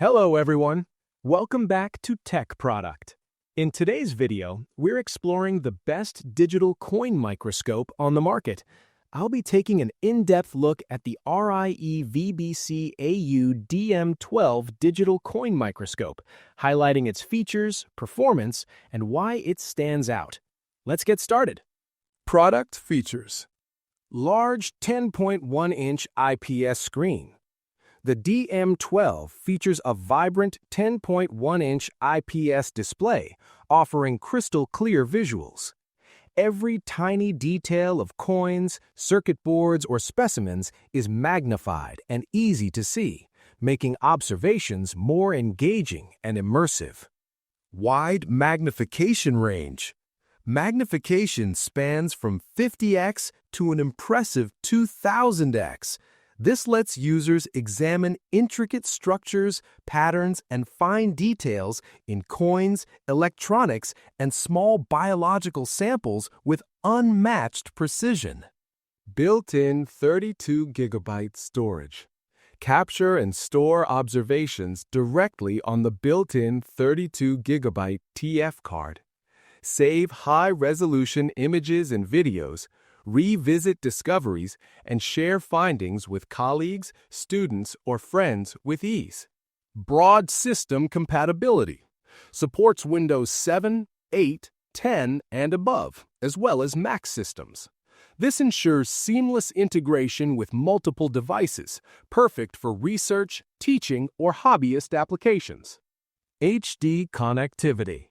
Hello everyone, welcome back to Tech Product. In today's video, we're exploring the best digital coin microscope on the market. I'll be taking an in-depth look at the RIE VBC AU DM12 digital coin microscope, highlighting its features, performance, and why it stands out. Let's get started. Product features: large 10.1-inch IPS screen. The DM12 features a vibrant 10.1-inch IPS display, offering crystal-clear visuals. Every tiny detail of coins, circuit boards, or specimens is magnified and easy to see, making observations more engaging and immersive. Wide magnification range. Magnification spans from 50x to an impressive 2000x. This lets users examine intricate structures, patterns, and fine details in coins, electronics, and small biological samples with unmatched precision. Built-in 32GB storage. Capture and store observations directly on the built-in 32GB TF card. Save high-resolution images and videos, revisit discoveries, and share findings with colleagues, students, or friends with ease. Broad system compatibility. Supports Windows 7, 8, 10, and above, as well as Mac systems. This ensures seamless integration with multiple devices, perfect for research, teaching, or hobbyist applications. HD connectivity.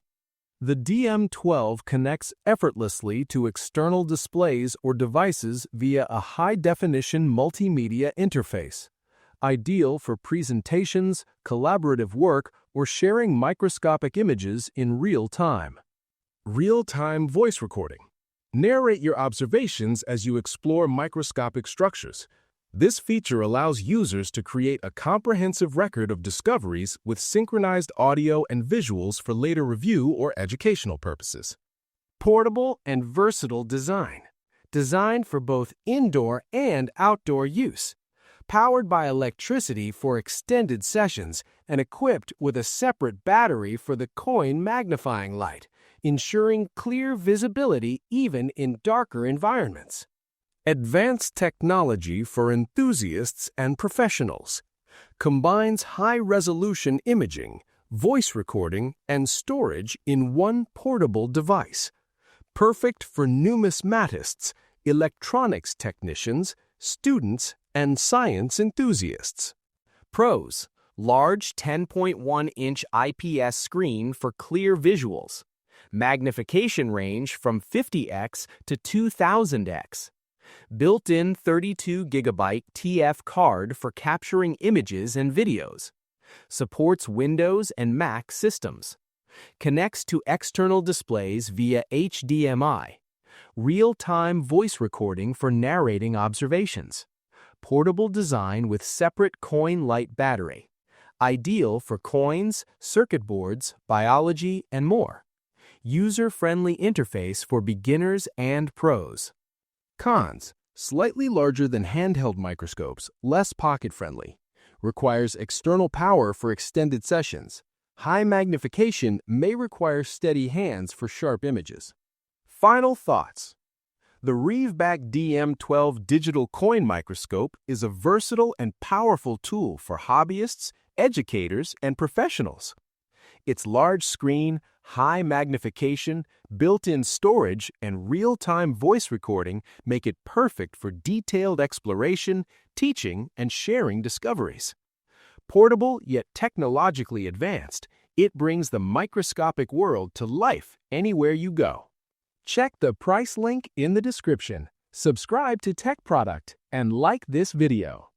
The DM12 connects effortlessly to external displays or devices via a high-definition multimedia interface, ideal for presentations, collaborative work, or sharing microscopic images in real time. Real-time voice recording. Narrate your observations as you explore microscopic structures. This feature allows users to create a comprehensive record of discoveries with synchronized audio and visuals for later review or educational purposes. Portable and versatile design. Designed for both indoor and outdoor use. Powered by electricity for extended sessions and equipped with a separate battery for the coin magnifying light, ensuring clear visibility even in darker environments. Advanced technology for enthusiasts and professionals. Combines high-resolution imaging, voice recording, and storage in one portable device. Perfect for numismatists, electronics technicians, students, and science enthusiasts. Pros: large 10.1-inch IPS screen for clear visuals. Magnification range from 50x to 2000x. Built-in 32GB TF card for capturing images and videos. Supports Windows and Mac systems. Connects to external displays via HDMI. Real-time voice recording for narrating observations. Portable design with separate coin light battery. Ideal for coins, circuit boards, biology, and more. User-friendly interface for beginners and pros. Cons: slightly larger than handheld microscopes, less pocket-friendly. Requires external power for extended sessions. High magnification may require steady hands for sharp images. Final thoughts. The Reveback DM12 digital coin microscope is a versatile and powerful tool for hobbyists, educators, and professionals. Its large screen, high magnification, built-in storage, and real-time voice recording make it perfect for detailed exploration, teaching, and sharing discoveries. Portable yet technologically advanced, it brings the microscopic world to life anywhere you go. Check the price link in the description, subscribe to Tech Product, and like this video.